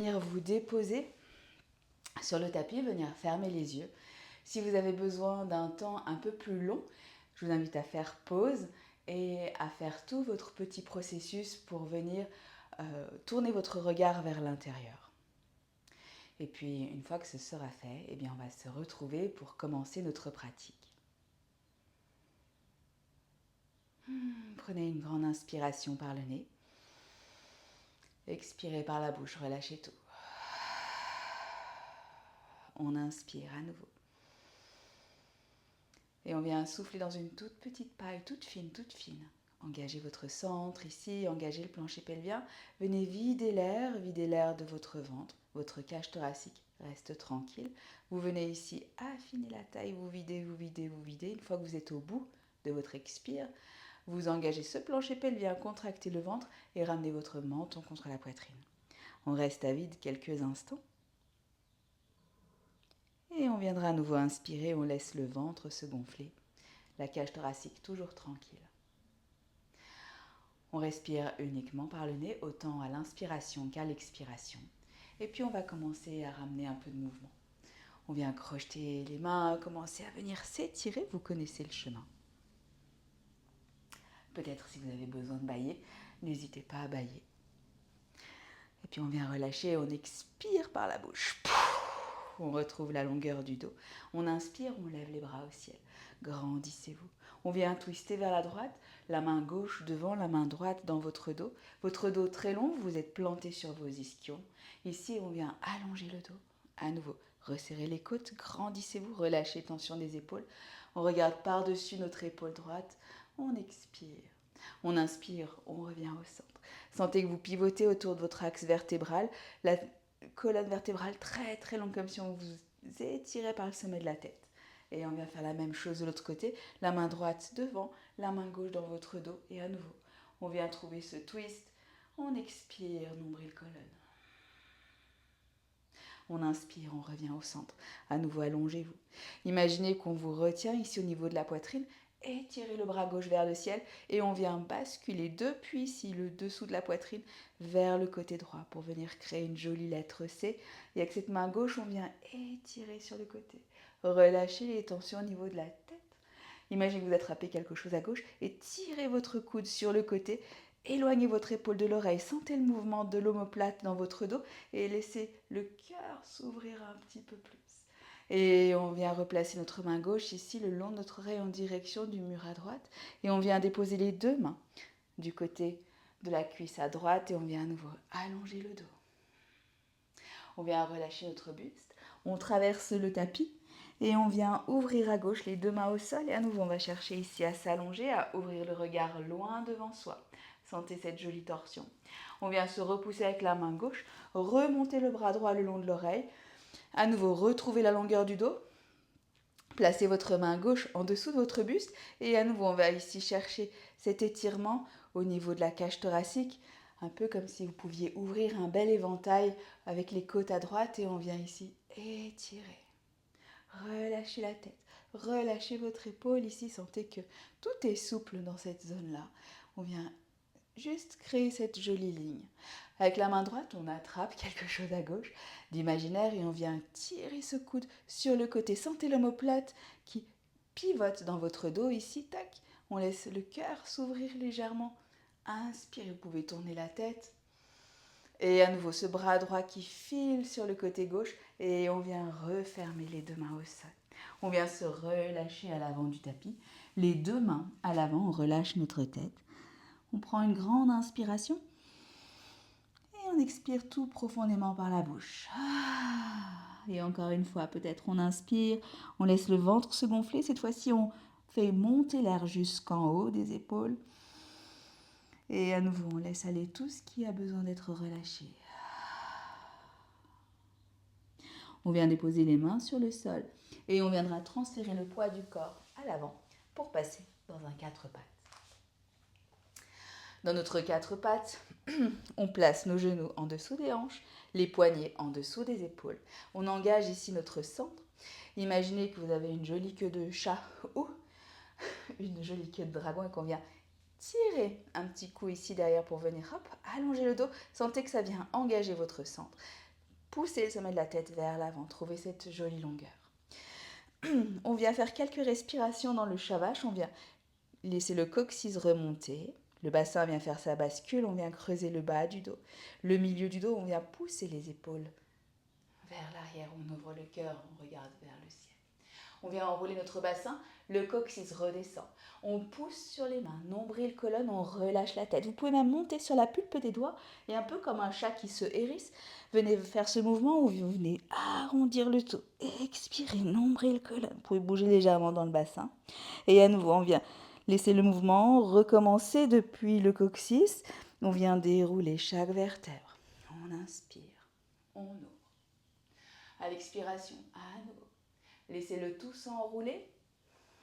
Venir vous déposer sur le tapis, venir fermer les yeux. Si vous avez besoin d'un temps un peu plus long, je vous invite à faire pause et à faire tout votre petit processus pour venir tourner votre regard vers l'intérieur. Et puis, une fois que ce sera fait, eh bien, on va se retrouver pour commencer notre pratique. Prenez une grande inspiration par le nez. Expirez par la bouche, relâchez tout. On inspire à nouveau. Et on vient souffler dans une toute petite paille, toute fine, toute fine. Engagez votre centre ici, engagez le plancher pelvien. Venez vider l'air de votre ventre. Votre cage thoracique reste tranquille. Vous venez ici affiner la taille, vous videz, vous videz, vous videz. Une fois que vous êtes au bout de votre expire, vous engagez ce plancher pelvien, contractez le ventre et ramenez votre menton contre la poitrine. On reste à vide quelques instants. Et on viendra à nouveau inspirer, on laisse le ventre se gonfler. La cage thoracique toujours tranquille. On respire uniquement par le nez, autant à l'inspiration qu'à l'expiration. Et puis on va commencer à ramener un peu de mouvement. On vient crocheter les mains, commencer à venir s'étirer, vous connaissez le chemin. Peut-être si vous avez besoin de bâiller, n'hésitez pas à bâiller. Et puis on vient relâcher, on expire par la bouche. On retrouve la longueur du dos. On inspire, on lève les bras au ciel. Grandissez-vous. On vient twister vers la droite, la main gauche devant, la main droite dans votre dos. Votre dos très long, vous êtes planté sur vos ischions. Ici, on vient allonger le dos. À nouveau, resserrez les côtes, grandissez-vous, relâchez tension des épaules. On regarde par-dessus notre épaule droite. On expire. On inspire, on revient au centre. Sentez que vous pivotez autour de votre axe vertébral. La colonne vertébrale très très longue, comme si on vous étirait par le sommet de la tête. Et on vient faire la même chose de l'autre côté. La main droite devant, la main gauche dans votre dos. Et à nouveau, on vient trouver ce twist. On expire, nombril colonne. On inspire, on revient au centre. À nouveau, allongez-vous. Imaginez qu'on vous retient ici au niveau de la poitrine. Étirez le bras gauche vers le ciel et on vient basculer depuis ici le dessous de la poitrine vers le côté droit pour venir créer une jolie lettre C. Et avec cette main gauche, on vient étirer sur le côté. Relâchez les tensions au niveau de la tête. Imaginez que vous attrapez quelque chose à gauche et tirez votre coude sur le côté. Éloignez votre épaule de l'oreille, sentez le mouvement de l'omoplate dans votre dos et laissez le cœur s'ouvrir un petit peu plus. Et on vient replacer notre main gauche ici le long de notre oreille en direction du mur à droite. Et on vient déposer les deux mains du côté de la cuisse à droite et on vient à nouveau allonger le dos. On vient relâcher notre buste. On traverse le tapis et on vient ouvrir à gauche les deux mains au sol. Et à nouveau, on va chercher ici à s'allonger, à ouvrir le regard loin devant soi. Sentez cette jolie torsion. On vient se repousser avec la main gauche, remonter le bras droit le long de l'oreille. À nouveau, retrouvez la longueur du dos. Placez votre main gauche en dessous de votre buste. Et à nouveau, on va ici chercher cet étirement au niveau de la cage thoracique. Un peu comme si vous pouviez ouvrir un bel éventail avec les côtes à droite. Et on vient ici étirer. Relâchez la tête. Relâchez votre épaule. Ici, sentez que tout est souple dans cette zone-là. On vient juste créer cette jolie ligne. Avec la main droite, on attrape quelque chose à gauche d'imaginaire et on vient tirer ce coude sur le côté. Sentez l'omoplate qui pivote dans votre dos ici, tac. On laisse le cœur s'ouvrir légèrement. Inspirez, vous pouvez tourner la tête. Et à nouveau, ce bras droit qui file sur le côté gauche et on vient refermer les deux mains au sol. On vient se relâcher à l'avant du tapis. Les deux mains à l'avant, on relâche notre tête. On prend une grande inspiration et on expire tout profondément par la bouche. Et encore une fois, peut-être on inspire, on laisse le ventre se gonfler. Cette fois-ci, on fait monter l'air jusqu'en haut des épaules. Et à nouveau, on laisse aller tout ce qui a besoin d'être relâché. On vient déposer les mains sur le sol et on viendra transférer le poids du corps à l'avant pour passer dans un quatre pattes. Dans notre quatre pattes, on place nos genoux en dessous des hanches, les poignets en dessous des épaules. On engage ici notre centre. Imaginez que vous avez une jolie queue de chat ou une jolie queue de dragon et qu'on vient tirer un petit coup ici derrière pour venir hop, allonger le dos. Sentez que ça vient engager votre centre. Poussez le sommet de la tête vers l'avant, trouvez cette jolie longueur. On vient faire quelques respirations dans le shavash, on vient laisser le coccyx remonter, le bassin vient faire sa bascule, on vient creuser le bas du dos. Le milieu du dos, on vient pousser les épaules vers l'arrière, on ouvre le cœur, on regarde vers le ciel. On vient enrouler notre bassin, le coccyx redescend. On pousse sur les mains, nombril, colonne, on relâche la tête. Vous pouvez même monter sur la pulpe des doigts et un peu comme un chat qui se hérisse, venez faire ce mouvement où vous venez arrondir le tout. Expirez, nombril, colonne. Vous pouvez bouger légèrement dans le bassin. Et à nouveau, on vient laisser le mouvement recommencer depuis le coccyx. On vient dérouler chaque vertèbre. On inspire, on ouvre. À l'expiration, à nouveau. Laissez le tout s'enrouler.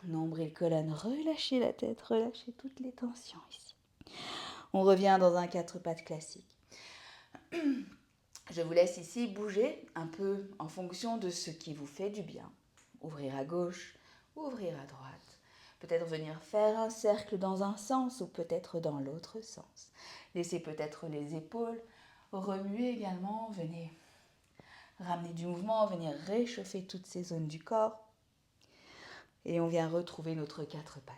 Nombril, colonne, relâchez la tête, relâchez toutes les tensions ici. On revient dans un 4 pattes classique. Je vous laisse ici bouger un peu en fonction de ce qui vous fait du bien. Ouvrir à gauche, ouvrir à droite. Peut-être venir faire un cercle dans un sens ou peut-être dans l'autre sens. Laissez peut-être les épaules remuer également. Venez ramener du mouvement, venir réchauffer toutes ces zones du corps. Et on vient retrouver notre 4 pattes.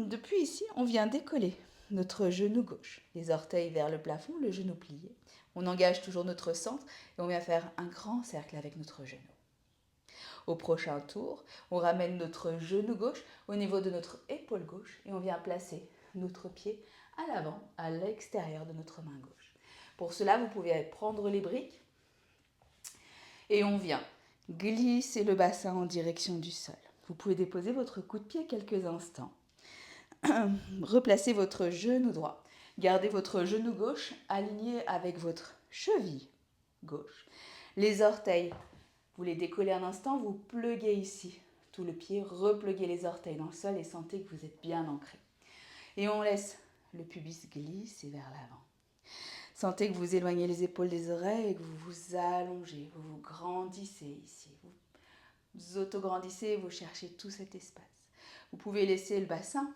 Depuis ici, on vient décoller notre genou gauche, les orteils vers le plafond, le genou plié. On engage toujours notre centre et on vient faire un grand cercle avec notre genou. Au prochain tour, on ramène notre genou gauche au niveau de notre épaule gauche et on vient placer notre pied à l'avant, à l'extérieur de notre main gauche. Pour cela, vous pouvez prendre les briques et on vient glisser le bassin en direction du sol. Vous pouvez déposer votre coup de pied quelques instants. Replacez votre genou droit. Gardez votre genou gauche aligné avec votre cheville gauche. Les orteils, vous les décollez un instant, vous pluguez ici tout le pied, repluguez les orteils dans le sol et sentez que vous êtes bien ancré. Et on laisse le pubis glisser vers l'avant. Sentez que vous éloignez les épaules des oreilles et que vous vous allongez, vous vous grandissez ici. Vous autograndissez, vous cherchez tout cet espace. Vous pouvez laisser le bassin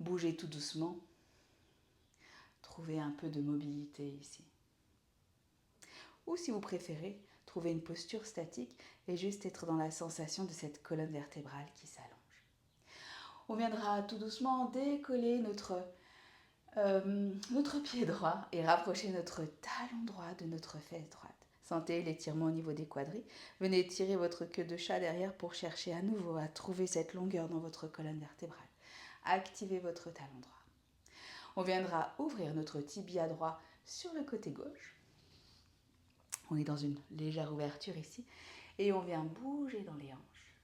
bouger tout doucement. Trouvez un peu de mobilité ici. Ou si vous préférez, trouvez une posture statique et juste être dans la sensation de cette colonne vertébrale qui s'allonge. On viendra tout doucement décoller notre pied droit et rapprocher notre talon droit de notre fesse droite. Sentez l'étirement au niveau des quadris. Venez tirer votre queue de chat derrière pour chercher à nouveau à trouver cette longueur dans votre colonne vertébrale. Activez votre talon droit. On viendra ouvrir notre tibia droit sur le côté gauche. On est dans une légère ouverture ici. Et on vient bouger dans les hanches.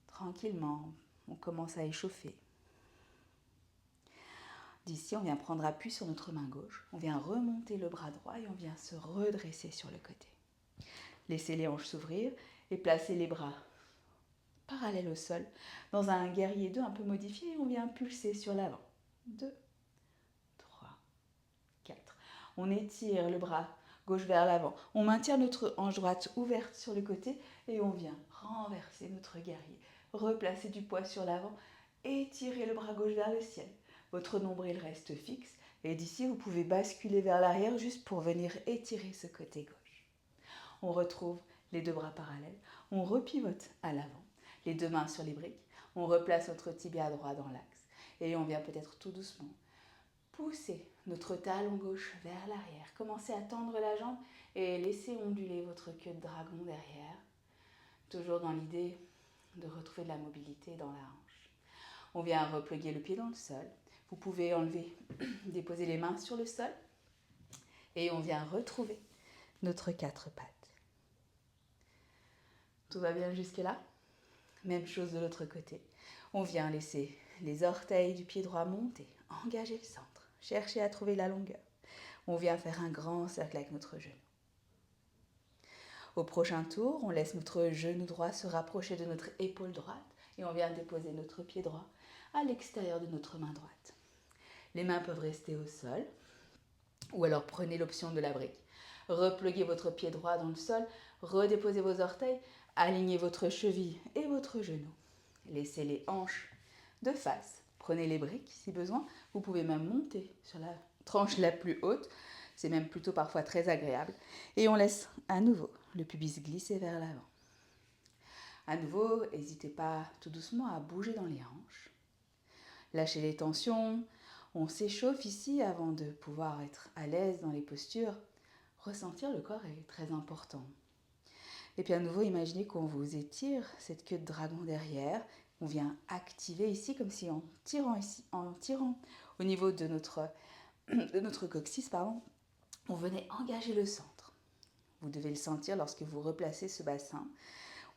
Tranquillement, on commence à échauffer. D'ici, on vient prendre appui sur notre main gauche. On vient remonter le bras droit et on vient se redresser sur le côté. Laissez les hanches s'ouvrir et placez les bras parallèles au sol dans un guerrier 2 un peu modifié et on vient pulser sur l'avant. 2, 3, 4. On étire le bras gauche vers l'avant. On maintient notre hanche droite ouverte sur le côté et on vient renverser notre guerrier. Replacer du poids sur l'avant. Étirez le bras gauche vers le ciel. Votre nombril reste fixe et d'ici vous pouvez basculer vers l'arrière juste pour venir étirer ce côté gauche. On retrouve les deux bras parallèles. On repivote à l'avant. Les deux mains sur les briques. On replace notre tibia droit dans l'axe et on vient peut-être tout doucement pousser notre talon gauche vers l'arrière. Commencez à tendre la jambe et laissez onduler votre queue de dragon derrière. Toujours dans l'idée de retrouver de la mobilité dans la hanche. On vient repluguer le pied dans le sol. Vous pouvez enlever, déposer les mains sur le sol. Et on vient retrouver notre 4 pattes. Tout va bien jusque-là? Même chose de l'autre côté. On vient laisser les orteils du pied droit monter, engager le centre, chercher à trouver la longueur. On vient faire un grand cercle avec notre genou. Au prochain tour, on laisse notre genou droit se rapprocher de notre épaule droite et on vient déposer notre pied droit à l'extérieur de notre main droite. Les mains peuvent rester au sol ou alors prenez l'option de la brique. Repluguez votre pied droit dans le sol, redéposez vos orteils, alignez votre cheville et votre genou. Laissez les hanches de face. Prenez les briques si besoin. Vous pouvez même monter sur la tranche la plus haute. C'est même plutôt parfois très agréable. Et on laisse à nouveau le pubis glisser vers l'avant. À nouveau, n'hésitez pas tout doucement à bouger dans les hanches. Lâchez les tensions. On s'échauffe ici avant de pouvoir être à l'aise dans les postures. Ressentir le corps est très important. Et puis à nouveau, imaginez qu'on vous étire cette queue de dragon derrière. On vient activer ici comme si en tirant au niveau de notre coccyx, on venait engager le centre. Vous devez le sentir lorsque vous replacez ce bassin.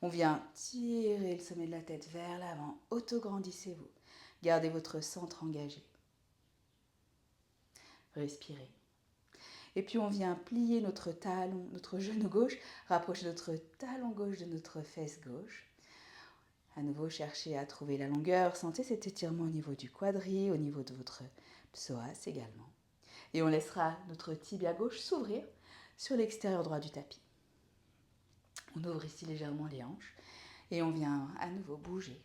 On vient tirer le sommet de la tête vers l'avant. Autograndissez-vous. Gardez votre centre engagé. Respirez. Et puis on vient plier notre talon, notre genou gauche, rapprocher notre talon gauche de notre fesse gauche. À nouveau, cherchez à trouver la longueur. Sentez cet étirement au niveau du quadri, au niveau de votre psoas également. Et on laissera notre tibia gauche s'ouvrir sur l'extérieur droit du tapis. On ouvre ici légèrement les hanches et on vient à nouveau bouger.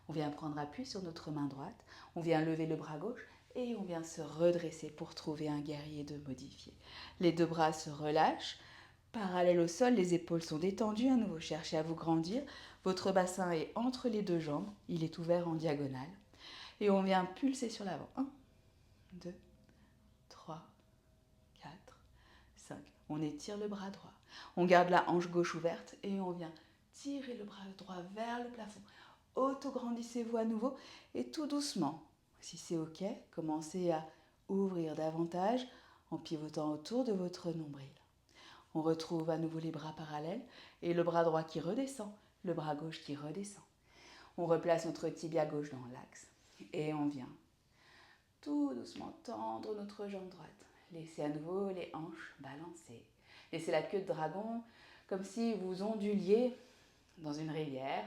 On vient prendre appui sur notre main droite, on vient lever le bras gauche et on vient se redresser pour trouver un guerrier 2 modifié. Les deux bras se relâchent, parallèles au sol, les épaules sont détendues, à nouveau cherchez à vous grandir. Votre bassin est entre les deux jambes, il est ouvert en diagonale. Et on vient pulser sur l'avant. 1, 2, 3, 4, 5. On étire le bras droit. On garde la hanche gauche ouverte et on vient tirer le bras droit vers le plafond. Autograndissez-vous à nouveau et tout doucement, si c'est ok, commencez à ouvrir davantage en pivotant autour de votre nombril. On retrouve à nouveau les bras parallèles et le bras droit qui redescend, le bras gauche qui redescend. On replace notre tibia gauche dans l'axe et on vient tout doucement tendre notre jambe droite. Laissez à nouveau les hanches balancer. Laissez la queue de dragon comme si vous onduliez dans une rivière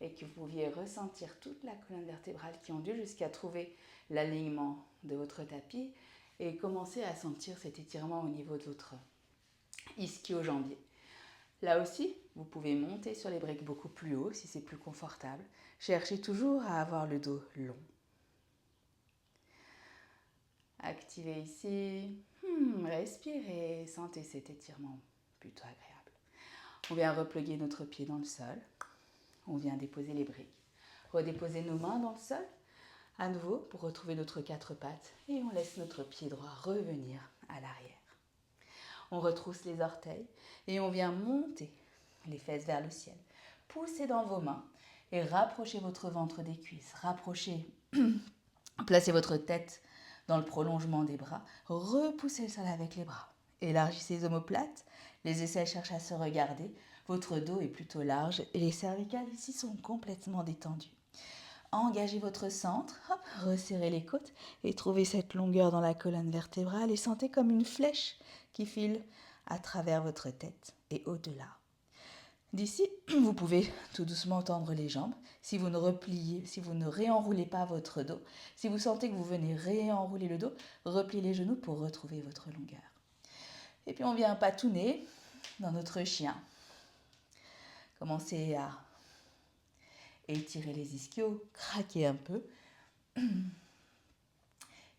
et que vous pouviez ressentir toute la colonne vertébrale qui ondule jusqu'à trouver l'alignement de votre tapis et commencer à sentir cet étirement au niveau de votre ischio-jambier. Là aussi, vous pouvez monter sur les briques beaucoup plus haut si c'est plus confortable. Cherchez toujours à avoir le dos long. Activez ici, respirez, sentez cet étirement plutôt agréable. On vient reploguer notre pied dans le sol. On vient déposer les briques. Redéposer nos mains dans le sol, à nouveau pour retrouver notre quatre pattes. Et on laisse notre pied droit revenir à l'arrière. On retrousse les orteils et on vient monter les fesses vers le ciel. Poussez dans vos mains et rapprochez votre ventre des cuisses. Placez votre tête dans le prolongement des bras. Repoussez le sol avec les bras. Élargissez les omoplates. Les aisselles cherchent à se regarder. Votre dos est plutôt large et les cervicales ici sont complètement détendues. Engagez votre centre, resserrez les côtes et trouvez cette longueur dans la colonne vertébrale et sentez comme une flèche qui file à travers votre tête et au-delà. D'ici, vous pouvez tout doucement tendre les jambes. Si vous ne réenroulez pas votre dos, si vous sentez que vous venez réenrouler le dos, repliez les genoux pour retrouver votre longueur. Et puis on vient patouner dans notre chien. Commencez à étirer les ischios, craquer un peu.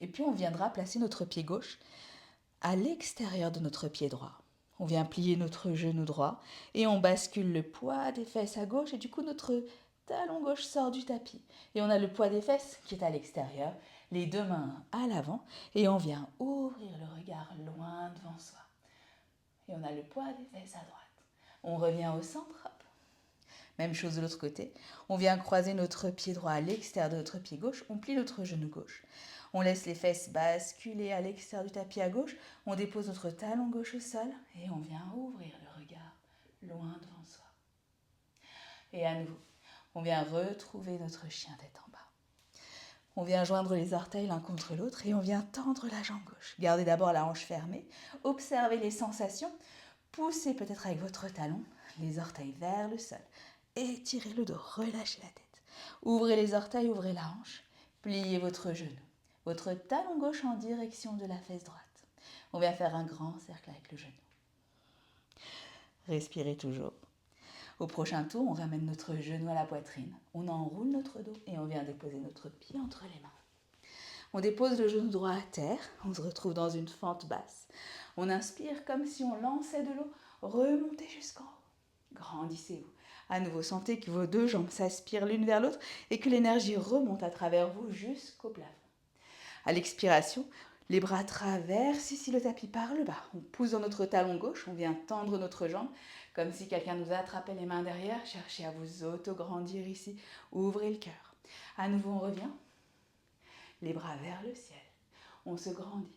Et puis on viendra placer notre pied gauche à l'extérieur de notre pied droit. On vient plier notre genou droit et on bascule le poids des fesses à gauche et du coup notre talon gauche sort du tapis. Et on a le poids des fesses qui est à l'extérieur, les deux mains à l'avant et on vient ouvrir le regard loin devant soi. Et on a le poids des fesses à droite. On revient au centre, hop. Même chose de l'autre côté. On vient croiser notre pied droit à l'extérieur de notre pied gauche, on plie notre genou gauche. On laisse les fesses basculer à l'extérieur du tapis à gauche. On dépose notre talon gauche au sol et on vient ouvrir le regard loin devant soi. Et à nouveau, on vient retrouver notre chien tête en bas. On vient joindre les orteils l'un contre l'autre et on vient tendre la jambe gauche. Gardez d'abord la hanche fermée. Observez les sensations. Poussez peut-être avec votre talon les orteils vers le sol. Étirez le dos, relâchez la tête. Ouvrez les orteils, ouvrez la hanche. Pliez votre genou. Votre talon gauche en direction de la fesse droite. On vient faire un grand cercle avec le genou. Respirez toujours. Au prochain tour, on ramène notre genou à la poitrine, on enroule notre dos et on vient déposer notre pied entre les mains. On dépose le genou droit à terre, on se retrouve dans une fente basse. On inspire comme si on lançait de l'eau, remontez jusqu'en haut. Grandissez-vous. À nouveau, sentez que vos deux jambes s'aspirent l'une vers l'autre et que l'énergie remonte à travers vous jusqu'au plafond. À l'expiration, les bras traversent ici le tapis par le bas. On pousse dans notre talon gauche, on vient tendre notre jambe comme si quelqu'un nous attrapait les mains derrière. Cherchez à vous auto-grandir ici. Ouvrez le cœur. À nouveau, on revient. Les bras vers le ciel. On se grandit.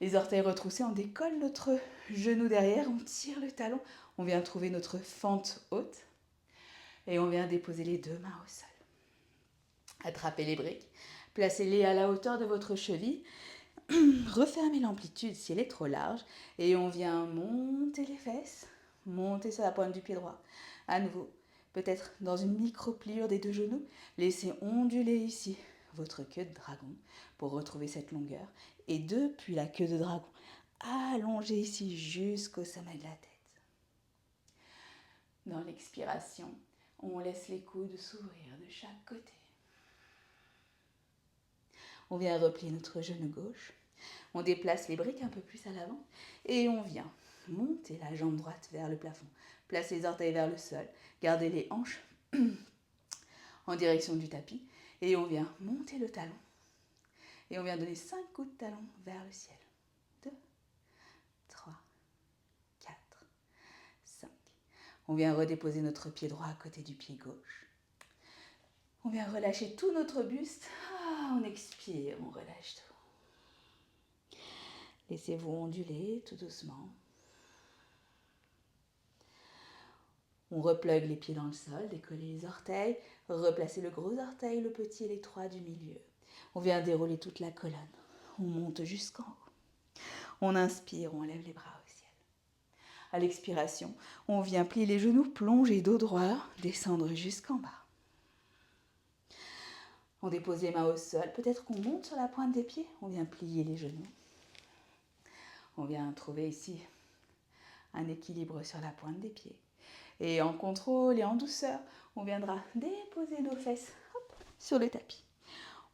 Les orteils retroussés, on décolle notre genou derrière, on tire le talon. On vient trouver notre fente haute. Et on vient déposer les deux mains au sol. Attrapez les briques. Placez-les à la hauteur de votre cheville. Refermez l'amplitude si elle est trop large. Et on vient monter les fesses. Monter sur la pointe du pied droit. À nouveau, peut-être dans une micro-pliure des deux genoux. Laissez onduler ici votre queue de dragon pour retrouver cette longueur. Et depuis la queue de dragon, allongez ici jusqu'au sommet de la tête. Dans l'expiration, on laisse les coudes s'ouvrir de chaque côté. On vient replier notre genou gauche. On déplace les briques un peu plus à l'avant. Et on vient monter la jambe droite vers le plafond. Placez les orteils vers le sol. Gardez les hanches en direction du tapis. Et on vient monter le talon. Et on vient donner 5 coups de talon vers le ciel. 2, 3, 4, 5. On vient redéposer notre pied droit à côté du pied gauche. On vient relâcher tout notre buste. On expire, on relâche tout. Laissez-vous onduler tout doucement. On replugue les pieds dans le sol, décollez les orteils, replacez le gros orteil, le petit et l'étroit du milieu. On vient dérouler toute la colonne. On monte jusqu'en haut. On inspire, on lève les bras au ciel. À l'expiration, on vient plier les genoux, plonger dos droit, descendre jusqu'en bas. On dépose les mains au sol. Peut-être qu'on monte sur la pointe des pieds. On vient plier les genoux. On vient trouver ici un équilibre sur la pointe des pieds. Et en contrôle et en douceur, on viendra déposer nos fesses sur le tapis.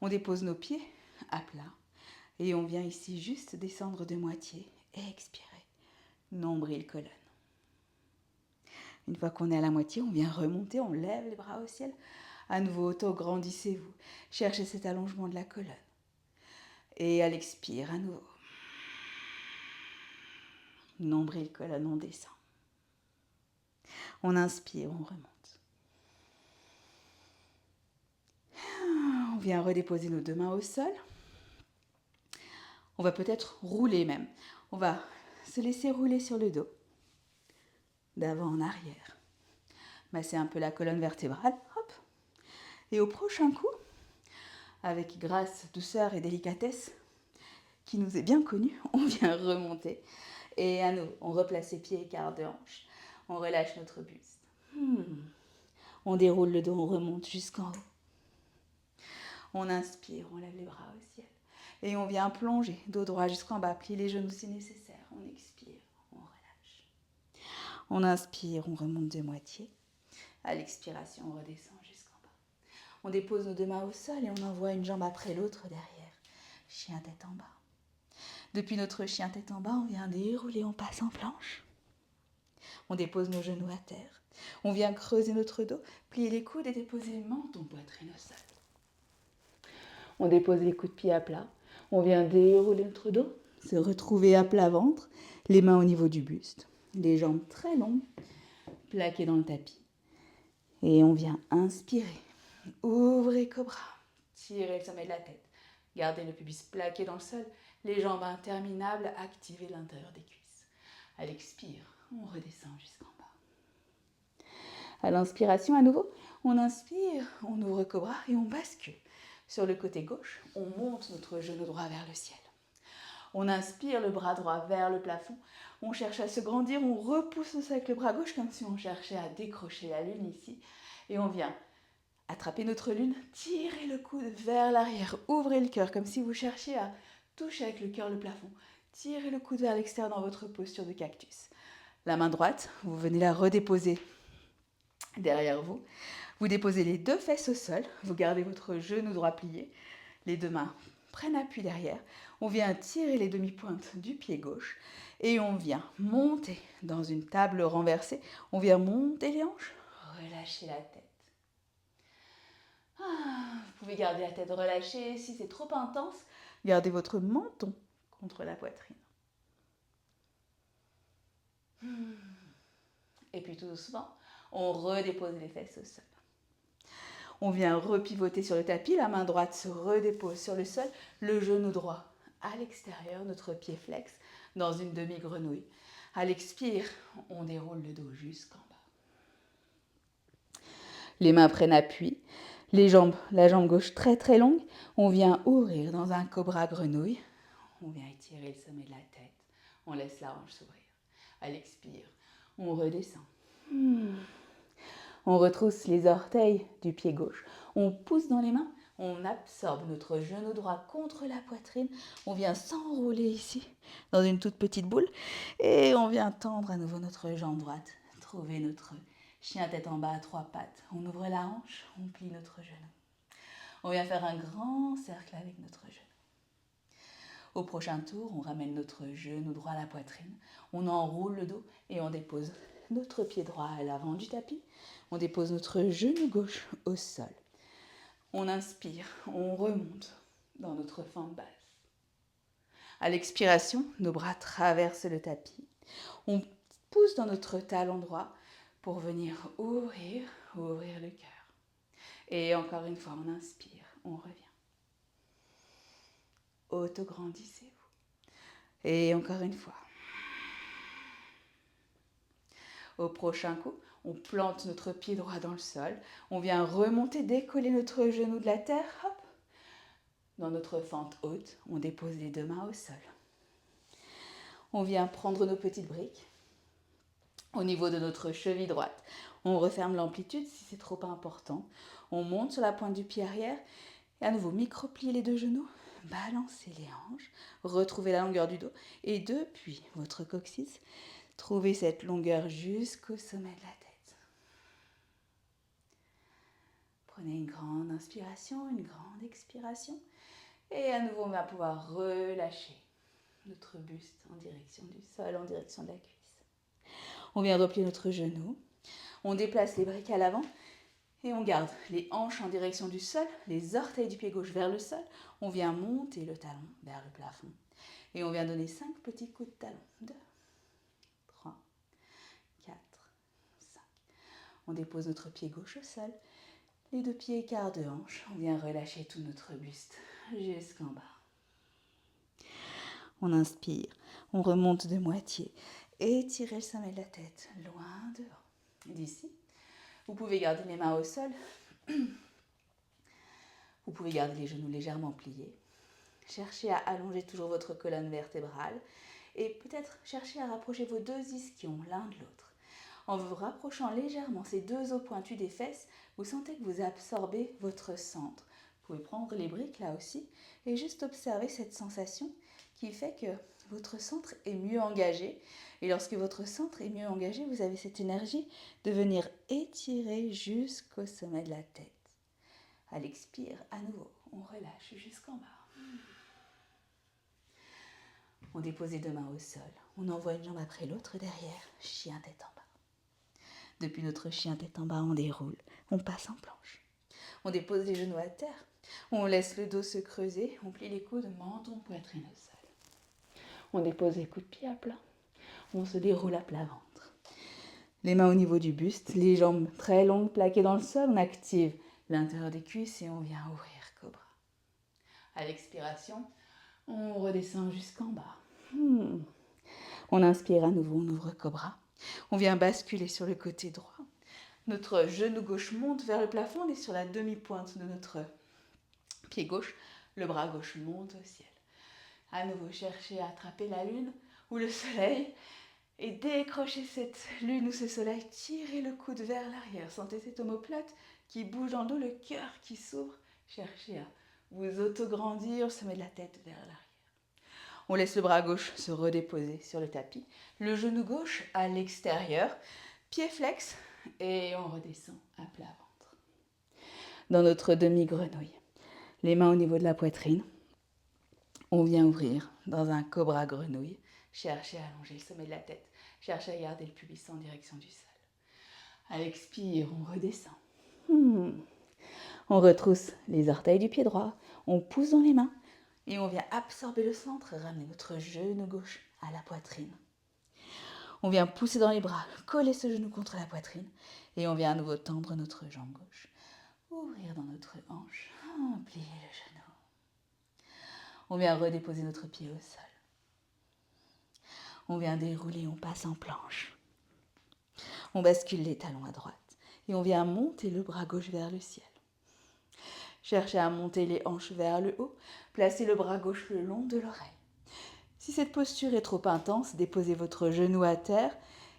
On dépose nos pieds à plat. Et on vient ici juste descendre de moitié et expirer. Nombril, colonne. Une fois qu'on est à la moitié, on vient remonter, on lève les bras au ciel. À nouveau, auto-grandissez-vous. Cherchez cet allongement de la colonne. Et à l'expire, à nouveau. Nombril, colonne, on descend. On inspire, on remonte. On vient redéposer nos deux mains au sol. On va peut-être rouler même. On va se laisser rouler sur le dos. D'avant en arrière. Masser un peu la colonne vertébrale. Hop. Et au prochain coup, avec grâce, douceur et délicatesse, qui nous est bien connue, on vient remonter. Et à nouveau, on replace les pieds, écart de hanche. On relâche notre buste. On déroule le dos, on remonte jusqu'en haut. On inspire, on lève les bras au ciel. Et on vient plonger, dos droit jusqu'en bas, plier les genoux si nécessaire. On expire, on relâche. On inspire, on remonte de moitié. À l'expiration, on redescend jusqu'en bas. On dépose nos deux mains au sol et on envoie une jambe après l'autre derrière. Chien tête en bas. Depuis notre chien tête en bas, on vient dérouler, on passe en planche. On dépose nos genoux à terre. On vient creuser notre dos, plier les coudes et déposer menton, poitrine au sol. On dépose les coudes de pied à plat. On vient dérouler notre dos, se retrouver à plat ventre, les mains au niveau du buste, les jambes très longues, plaquées dans le tapis. Et on vient inspirer. Ouvrez cobra. Tirez le sommet de la tête. Gardez le pubis plaqué dans le sol, les jambes interminables, activez l'intérieur des cuisses. À l'expire, on redescend jusqu'en bas. À l'inspiration, à nouveau, on inspire, on ouvre cobra et on bascule. Sur le côté gauche, on monte notre genou droit vers le ciel. On inspire le bras droit vers le plafond. On cherche à se grandir, on repousse avec le bras gauche comme si on cherchait à décrocher la lune ici. Et on vient attraper notre lune, tirer le coude vers l'arrière, ouvrez le cœur comme si vous cherchiez à toucher avec le cœur le plafond. Tirez le coude vers l'extérieur dans votre posture de cactus. La main droite, vous venez la redéposer Derrière vous, vous déposez les deux fesses au sol, vous gardez votre genou droit plié, les deux mains prennent appui derrière, on vient tirer les demi-pointes du pied gauche et on vient monter dans une table renversée, on vient monter les hanches, relâcher la tête. Vous pouvez garder la tête relâchée, si c'est trop intense, gardez votre menton contre la poitrine. Et puis tout doucement, on redépose les fesses au sol. On vient repivoter sur le tapis, la main droite se redépose sur le sol, le genou droit à l'extérieur, notre pied flex dans une demi-grenouille. À l'expire, on déroule le dos jusqu'en bas. Les mains prennent appui, la jambe gauche très très longue, on vient ouvrir dans un cobra grenouille. On vient étirer le sommet de la tête, on laisse la hanche s'ouvrir. À l'expire, on redescend. On retrousse les orteils du pied gauche. On pousse dans les mains. On absorbe notre genou droit contre la poitrine. On vient s'enrouler ici dans une toute petite boule. Et on vient tendre à nouveau notre jambe droite. Trouver notre chien tête en bas à trois pattes. On ouvre la hanche. On plie notre genou. On vient faire un grand cercle avec notre genou. Au prochain tour, on ramène notre genou droit à la poitrine. On enroule le dos et on dépose notre pied droit à l'avant du tapis. On dépose notre genou gauche au sol. On inspire, on remonte dans notre fente basse. À l'expiration, nos bras traversent le tapis. On pousse dans notre talon droit pour venir ouvrir le cœur. Et encore une fois, on inspire, on revient. Autograndissez-vous. Et encore une fois. Au prochain coup, on plante notre pied droit dans le sol. On vient remonter, décoller notre genou de la terre. Hop. Dans notre fente haute, on dépose les deux mains au sol. On vient prendre nos petites briques. Au niveau de notre cheville droite, on referme l'amplitude si c'est trop important. On monte sur la pointe du pied arrière. Et à nouveau, micro-plier les deux genoux. Balancez les hanches. Retrouvez la longueur du dos. Et depuis votre coccyx, trouvez cette longueur jusqu'au sommet de la tête. Prenez une grande inspiration, une grande expiration. Et à nouveau, on va pouvoir relâcher notre buste en direction du sol, en direction de la cuisse. On vient replier notre genou. On déplace les briques à l'avant. Et on garde les hanches en direction du sol, les orteils du pied gauche vers le sol. On vient monter le talon vers le plafond. Et on vient donner 5 petits coups de talon. 2, 3, 4, 5. On dépose notre pied gauche au sol. Les deux pieds écart de hanche. On vient relâcher tout notre buste jusqu'en bas. On inspire. On remonte de moitié. Étirez le sommet de la tête loin devant. D'ici. Vous pouvez garder les mains au sol. Vous pouvez garder les genoux légèrement pliés. Cherchez à allonger toujours votre colonne vertébrale. Et peut-être cherchez à rapprocher vos deux ischions l'un de l'autre. En vous rapprochant légèrement ces deux os pointus des fesses, vous sentez que vous absorbez votre centre. Vous pouvez prendre les briques là aussi et juste observer cette sensation qui fait que votre centre est mieux engagé. Et lorsque votre centre est mieux engagé, vous avez cette énergie de venir étirer jusqu'au sommet de la tête. À l'expire, à nouveau, on relâche jusqu'en bas. On dépose les deux mains au sol. On envoie une jambe après l'autre derrière, chien tête en bas. Depuis notre chien tête en bas, on déroule, on passe en planche. On dépose les genoux à terre. On laisse le dos se creuser. On plie les coudes, menton, poitrine au sol. On dépose les coups de pied à plat. On se déroule à plat ventre. Les mains au niveau du buste, les jambes très longues plaquées dans le sol. On active l'intérieur des cuisses et on vient ouvrir cobra. À l'expiration, on redescend jusqu'en bas. On inspire à nouveau, on ouvre cobra. On vient basculer sur le côté droit. Notre genou gauche monte vers le plafond. On est sur la demi-pointe de notre pied gauche. Le bras gauche monte au ciel. À nouveau, cherchez à attraper la lune ou le soleil et décrochez cette lune ou ce soleil. Tirez le coude vers l'arrière. Sentez cette omoplate qui bouge dans le dos, le cœur qui s'ouvre. Cherchez à vous autograndir, sommet de la tête vers l'arrière. On laisse le bras gauche se redéposer sur le tapis. Le genou gauche à l'extérieur. Pied flex Et on redescend à plat ventre. Dans notre demi-grenouille, les mains au niveau de la poitrine, on vient ouvrir dans un cobra grenouille. Cherchez à allonger le sommet de la tête. Cherchez à garder le pubis en direction du sol. À l'expire, on redescend. On retrousse les orteils du pied droit. On pousse dans les mains. Et on vient absorber le centre, ramener notre genou gauche à la poitrine. On vient pousser dans les bras, coller ce genou contre la poitrine. Et on vient à nouveau tendre notre jambe gauche. Ouvrir dans notre hanche, plier le genou. On vient redéposer notre pied au sol. On vient dérouler, on passe en planche. On bascule les talons à droite. Et on vient monter le bras gauche vers le ciel. Cherchez à monter les hanches vers le haut. Placez le bras gauche le long de l'oreille. Si cette posture est trop intense, déposez votre genou à terre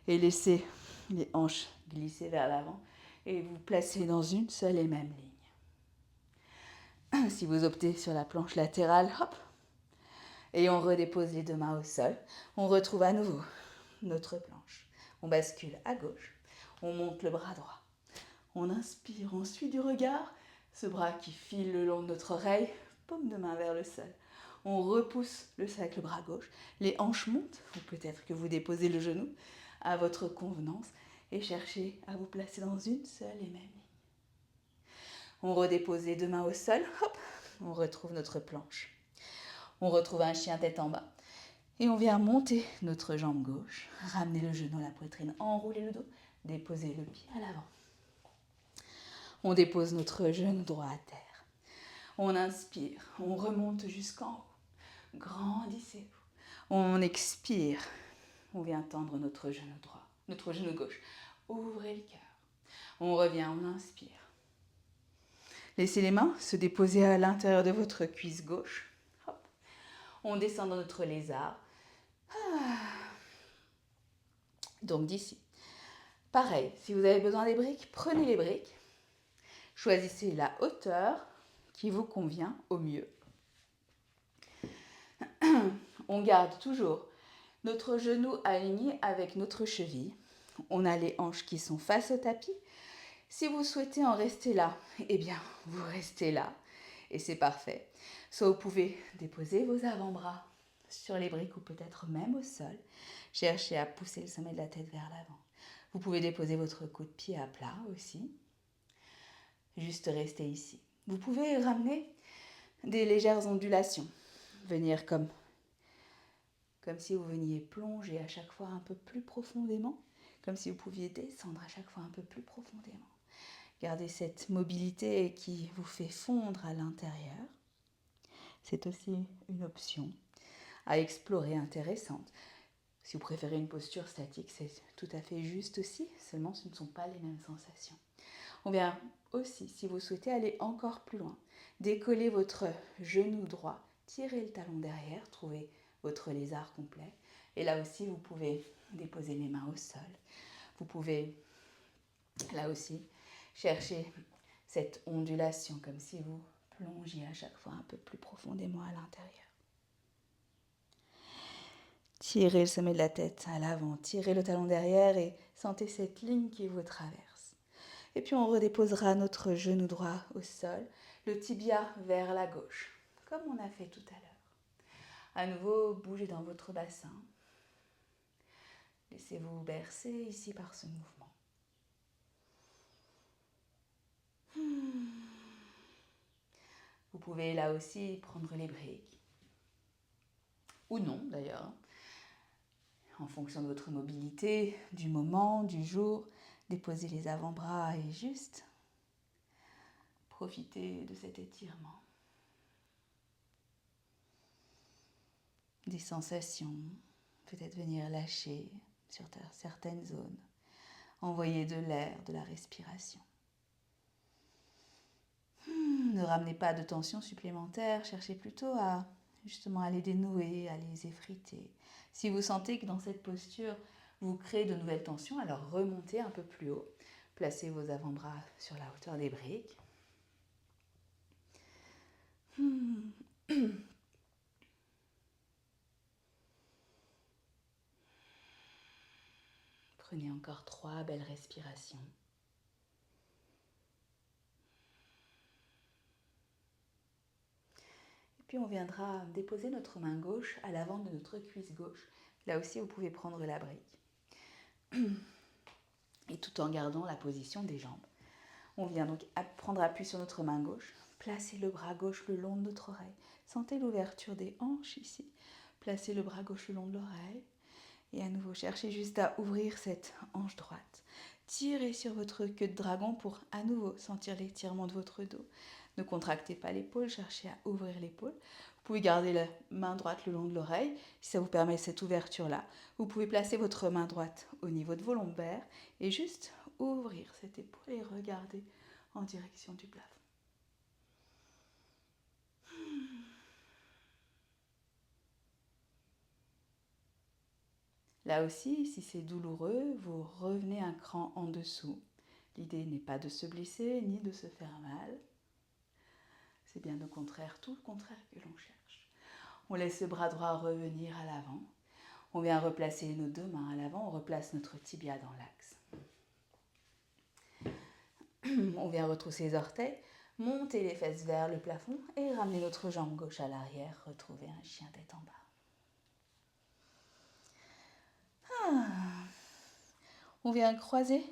et laissez les hanches glisser vers l'avant et vous placez dans une seule et même ligne. Si vous optez sur la planche latérale, hop, et on redépose les deux mains au sol, on retrouve à nouveau notre planche. On bascule à gauche, on monte le bras droit. On inspire, on suit du regard, ce bras qui file le long de notre oreille, paume de main vers le sol. On repousse le sol avec le bras gauche, les hanches montent, ou peut-être que vous déposez le genou à votre convenance et cherchez à vous placer dans une seule et même ligne. On redépose les deux mains au sol, hop, on retrouve notre planche. On retrouve un chien tête en bas et on vient monter notre jambe gauche, ramener le genou à la poitrine, enrouler le dos, déposer le pied à l'avant. On dépose notre genou droit à terre. On inspire, on remonte jusqu'en haut. Grandissez-vous. On expire. On vient tendre notre genou droit, notre genou gauche. Ouvrez le cœur. On revient, on inspire. Laissez les mains se déposer à l'intérieur de votre cuisse gauche. Hop. On descend dans notre lézard. Donc d'ici. Pareil, si vous avez besoin des briques, prenez les briques. Choisissez la hauteur qui vous convient au mieux. On garde toujours notre genou aligné avec notre cheville. On a les hanches qui sont face au tapis. Si vous souhaitez en rester là, eh bien, vous restez là. Et c'est parfait. Soit vous pouvez déposer vos avant-bras sur les briques ou peut-être même au sol. Cherchez à pousser le sommet de la tête vers l'avant. Vous pouvez déposer votre coup de pied à plat aussi. Juste rester ici. Vous pouvez ramener des légères ondulations. Venir comme si vous veniez plonger à chaque fois un peu plus profondément, comme si vous pouviez descendre à chaque fois un peu plus profondément. Gardez cette mobilité qui vous fait fondre à l'intérieur. C'est aussi une option à explorer intéressante. Si vous préférez une posture statique, c'est tout à fait juste aussi, seulement ce ne sont pas les mêmes sensations. On vient aussi, si vous souhaitez aller encore plus loin, décoller votre genou droit, tirez le talon derrière, trouvez votre lézard complet. Et là aussi, vous pouvez déposer les mains au sol. Vous pouvez, là aussi, chercher cette ondulation, comme si vous plongiez à chaque fois un peu plus profondément à l'intérieur. Tirez le sommet de la tête à l'avant, tirez le talon derrière et sentez cette ligne qui vous traverse. Et puis on redéposera notre genou droit au sol, le tibia vers la gauche, comme on a fait tout à l'heure. À nouveau, bougez dans votre bassin. Laissez-vous bercer ici par ce mouvement. Vous pouvez là aussi prendre les briques. Ou non d'ailleurs. En fonction de votre mobilité, du moment, du jour, déposez les avant-bras et juste profitez de cet étirement. Des sensations, peut-être venir lâcher sur certaines zones, envoyer de l'air, de la respiration. Ne ramenez pas de tension supplémentaire, cherchez plutôt à justement à les dénouer, à les effriter. Si vous sentez que dans cette posture, vous créez de nouvelles tensions, alors remontez un peu plus haut. Placez vos avant-bras sur la hauteur des briques. Prenez encore 3 belles respirations. Et puis on viendra déposer notre main gauche à l'avant de notre cuisse gauche. Là aussi, vous pouvez prendre la brique. Et tout en gardant la position des jambes. On vient donc prendre appui sur notre main gauche, placer le bras gauche le long de notre oreille. Sentez l'ouverture des hanches ici. Placez le bras gauche le long de l'oreille. Et à nouveau, cherchez juste à ouvrir cette hanche droite. Tirez sur votre queue de dragon pour à nouveau sentir l'étirement de votre dos. Ne contractez pas l'épaule, cherchez à ouvrir l'épaule. Vous pouvez garder la main droite le long de l'oreille, si ça vous permet cette ouverture-là. Vous pouvez placer votre main droite au niveau de vos lombaires et juste ouvrir cette épaule et regarder en direction du plafond. Là aussi, si c'est douloureux, vous revenez un cran en dessous. L'idée n'est pas de se blesser ni de se faire mal. C'est bien au contraire, tout le contraire que l'on cherche. On laisse le bras droit revenir à l'avant. On vient replacer nos 2 mains à l'avant, on replace notre tibia dans l'axe. On vient retrousser les orteils, monter les fesses vers le plafond et ramener notre jambe gauche à l'arrière, retrouver un chien tête en bas. On vient croiser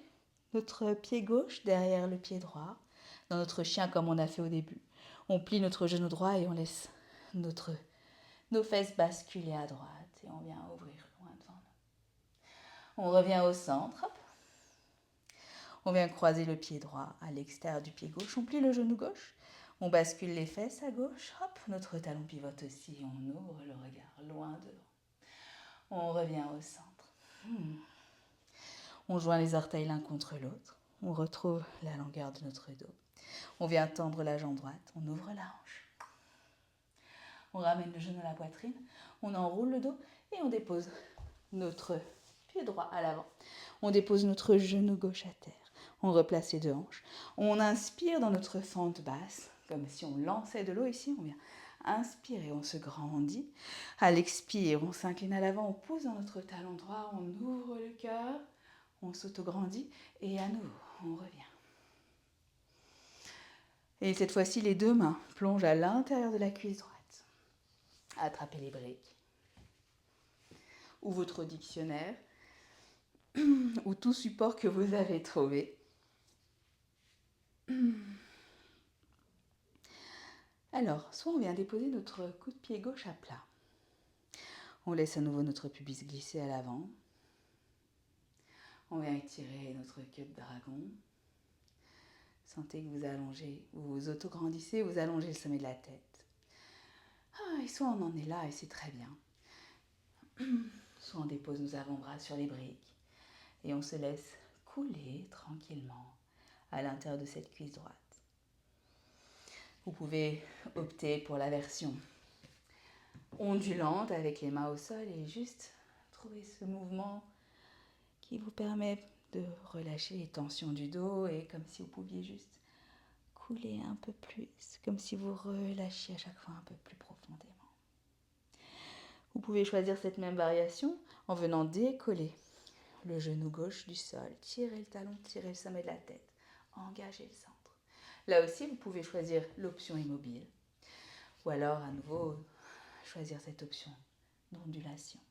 notre pied gauche derrière le pied droit, dans notre chien comme on a fait au début. On plie notre genou droit et on laisse nos fesses basculer à droite et on vient ouvrir loin devant nous. On revient au centre. Hop. On vient croiser le pied droit à l'extérieur du pied gauche. On plie le genou gauche. On bascule les fesses à gauche. Hop, notre talon pivote aussi. On ouvre le regard loin devant. On revient au centre. On joint les orteils l'un contre l'autre. On retrouve la longueur de notre dos. On vient tendre la jambe droite. On ouvre la hanche. On ramène le genou à la poitrine. On enroule le dos et on dépose notre pied droit à l'avant. On dépose notre genou gauche à terre. On replace les 2 hanches. On inspire dans notre fente basse, comme si on lançait de l'eau ici. On vient inspirer, on se grandit. À l'expire, on s'incline à l'avant, on pousse dans notre talon droit, on ouvre le cœur, on s'auto-grandit et à nouveau, on revient. Et cette fois-ci, les 2 mains plongent à l'intérieur de la cuisse droite. Attrapez les briques ou votre dictionnaire ou tout support que vous avez trouvé. Alors, soit on vient déposer notre coup de pied gauche à plat. On laisse à nouveau notre pubis glisser à l'avant. On vient étirer notre queue de dragon. Sentez que vous allongez, vous vous auto-grandissez, vous allongez le sommet de la tête. Et soit on en est là et c'est très bien. Soit on dépose nos avant-bras sur les briques et on se laisse couler tranquillement à l'intérieur de cette cuisse droite. Vous pouvez opter pour la version ondulante avec les mains au sol et juste trouver ce mouvement qui vous permet de relâcher les tensions du dos et comme si vous pouviez juste couler un peu plus, comme si vous relâchiez à chaque fois un peu plus profondément. Vous pouvez choisir cette même variation en venant décoller le genou gauche du sol, tirer le talon, tirer le sommet de la tête, engager le centre. Là aussi, vous pouvez choisir l'option immobile ou alors à nouveau choisir cette option d'ondulation.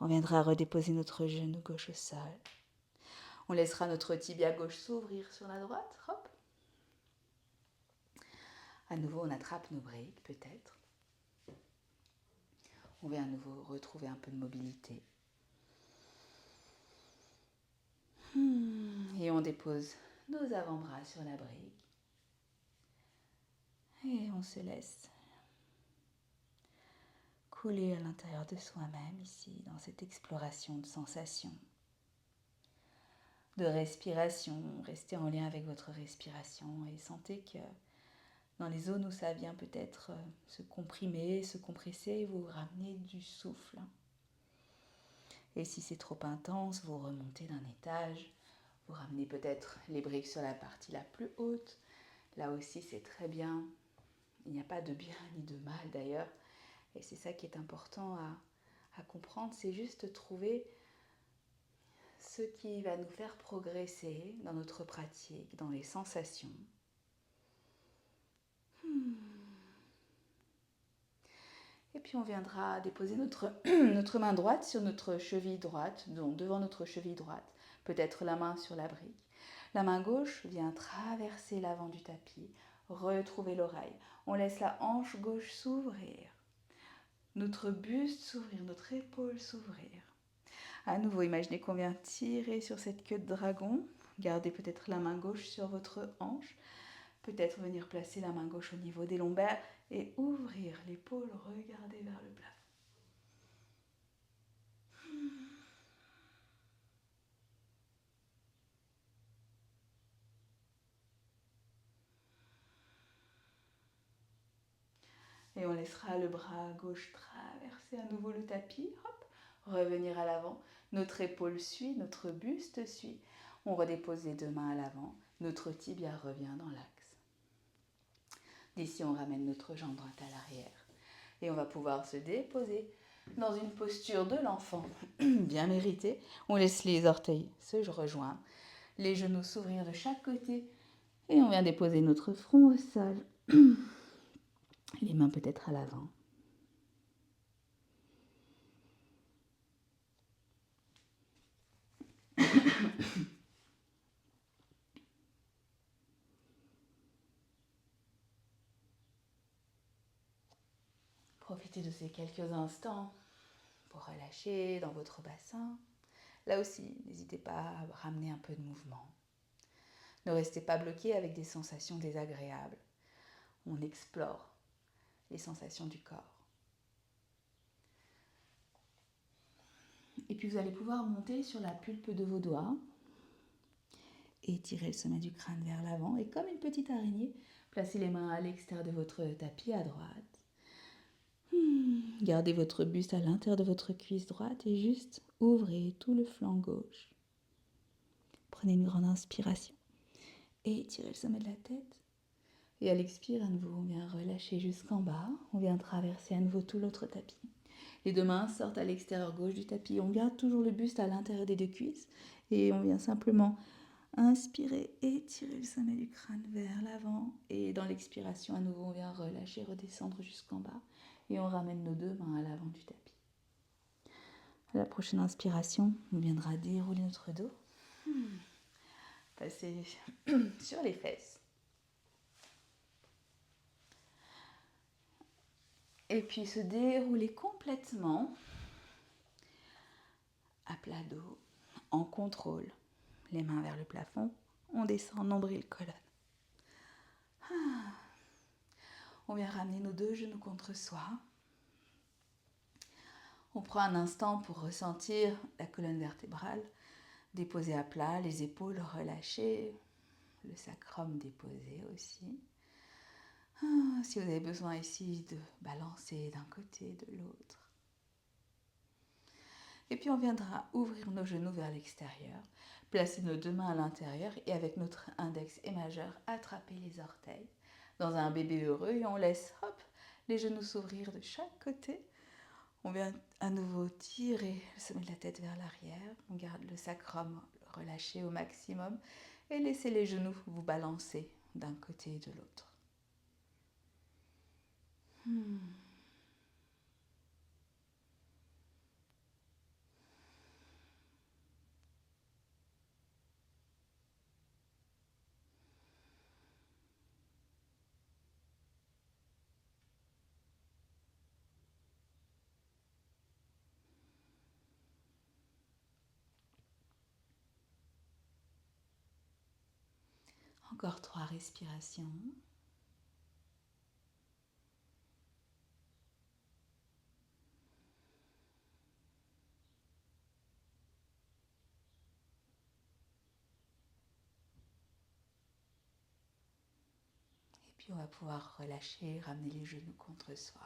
On viendra redéposer notre genou gauche au sol. On laissera notre tibia gauche s'ouvrir sur la droite. Hop. À nouveau, on attrape nos briques, peut-être. On vient à nouveau retrouver un peu de mobilité. Et on dépose nos avant-bras sur la brique. Et on se laisse couler à l'intérieur de soi-même ici, dans cette exploration de sensations, de respiration. Restez en lien avec votre respiration et sentez que dans les zones où ça vient peut-être se comprimer, se compresser, vous ramenez du souffle. Et si c'est trop intense, vous remontez d'un étage, vous ramenez peut-être les briques sur la partie la plus haute. Là aussi, c'est très bien. Il n'y a pas de bien ni de mal d'ailleurs. Et c'est ça qui est important à comprendre, c'est juste trouver ce qui va nous faire progresser dans notre pratique, dans les sensations. Et puis on viendra déposer notre main droite sur notre cheville droite, donc devant notre cheville droite, peut-être la main sur la brique. La main gauche vient traverser l'avant du tapis, retrouver l'oreille. On laisse la hanche gauche s'ouvrir, notre buste s'ouvrir, notre épaule s'ouvrir. À nouveau, imaginez qu'on vient tirer sur cette queue de dragon. Gardez peut-être la main gauche sur votre hanche. Peut-être venir placer la main gauche au niveau des lombaires et ouvrir l'épaule, regarder vers le plafond. Et on laissera le bras gauche traverser à nouveau le tapis. Hop, revenir à l'avant. Notre épaule suit, notre buste suit. On redépose les deux mains à l'avant. Notre tibia revient dans l'axe. D'ici, on ramène notre jambe droite à l'arrière. Et on va pouvoir se déposer dans une posture de l'enfant bien méritée. On laisse les orteils se rejoindre, les genoux s'ouvrir de chaque côté et on vient déposer notre front au sol. Les mains peut-être à l'avant. Profitez de ces quelques instants pour relâcher dans votre bassin. Là aussi, n'hésitez pas à ramener un peu de mouvement. Ne restez pas bloqué avec des sensations désagréables. On explore les sensations du corps. Et puis vous allez pouvoir monter sur la pulpe de vos doigts. Étirez le sommet du crâne vers l'avant et comme une petite araignée, placez les mains à l'extérieur de votre tapis à droite. Gardez votre buste à l'intérieur de votre cuisse droite et juste ouvrez tout le flanc gauche. Prenez une grande inspiration. Étirez le sommet de la tête. Et à l'expire, à nouveau, on vient relâcher jusqu'en bas. On vient traverser à nouveau tout l'autre tapis. Les deux mains sortent à l'extérieur gauche du tapis. On garde toujours le buste à l'intérieur des deux cuisses. Et on vient simplement inspirer, étirer le sommet du crâne vers l'avant. Et dans l'expiration, à nouveau, on vient relâcher, redescendre jusqu'en bas. Et on ramène nos deux mains à l'avant du tapis. À la prochaine inspiration, on viendra dérouler notre dos. Passer sur les fesses. Et puis se dérouler complètement à plat dos, en contrôle. Les mains vers le plafond, on descend nombril colonne. On vient ramener nos deux genoux contre soi. On prend un instant pour ressentir la colonne vertébrale déposée à plat, les épaules relâchées, le sacrum déposé aussi. Si vous avez besoin ici de balancer d'un côté, de l'autre. Et puis on viendra ouvrir nos genoux vers l'extérieur, placer nos deux mains à l'intérieur et avec notre index et majeur, attraper les orteils dans un bébé heureux et on laisse les genoux s'ouvrir de chaque côté. On vient à nouveau tirer le sommet de la tête vers l'arrière, on garde le sacrum relâché au maximum et laissez les genoux vous balancer d'un côté et de l'autre. Encore 3 respirations. Et puis on va pouvoir relâcher, ramener les genoux contre soi.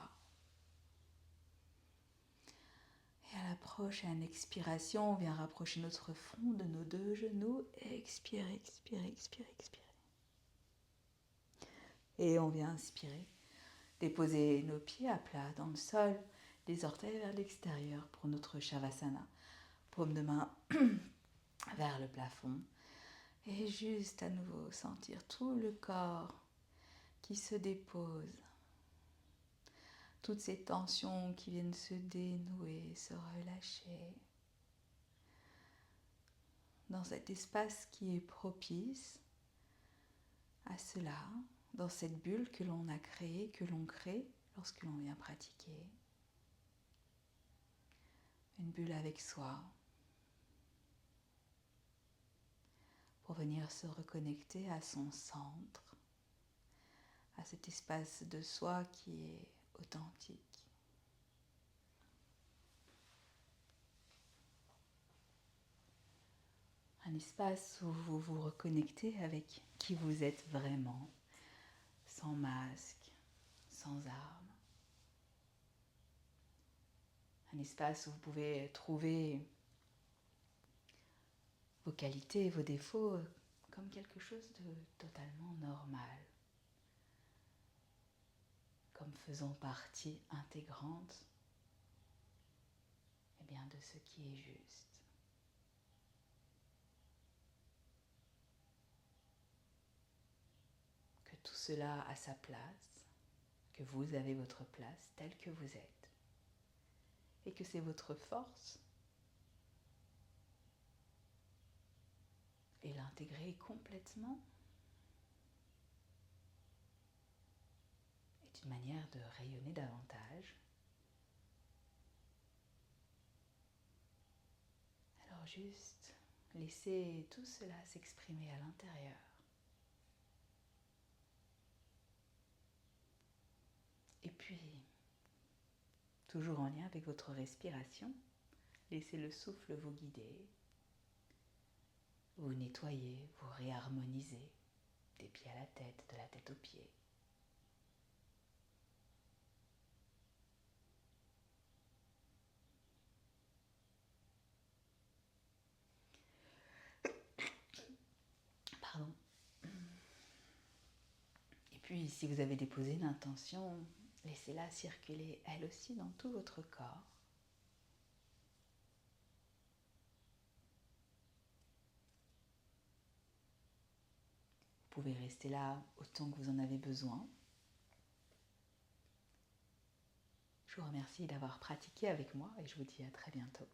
Et à la prochaine expiration, on vient rapprocher notre front de nos deux genoux. Expire, expire, expire, expire. Et on vient inspirer. Déposer nos pieds à plat dans le sol, les orteils vers l'extérieur pour notre Shavasana. Paume de main vers le plafond. Et juste à nouveau sentir tout le corps qui se dépose. Toutes ces tensions qui viennent se dénouer, se relâcher. Dans cet espace qui est propice à cela, dans cette bulle que l'on a créée, que l'on crée lorsque l'on vient pratiquer. Une bulle avec soi, pour venir se reconnecter à son centre, à cet espace de soi qui est authentique. Un espace où vous vous reconnectez avec qui vous êtes vraiment, sans masque, sans armes. Un espace où vous pouvez trouver vos qualités et vos défauts comme quelque chose de totalement normal, comme faisant partie intégrante de ce qui est juste. Que tout cela a sa place, que vous avez votre place telle que vous êtes, et que c'est votre force, et l'intégrer complètement est une manière de rayonner davantage. Alors juste laissez tout cela s'exprimer à l'intérieur. Et puis, toujours en lien avec votre respiration, laissez le souffle vous guider, vous nettoyer, vous réharmoniser des pieds à la tête, de la tête aux pieds. Pardon. Et puis, si vous avez déposé une intention, laissez-la circuler elle aussi dans tout votre corps. Vous pouvez rester là autant que vous en avez besoin. Je vous remercie d'avoir pratiqué avec moi et je vous dis à très bientôt.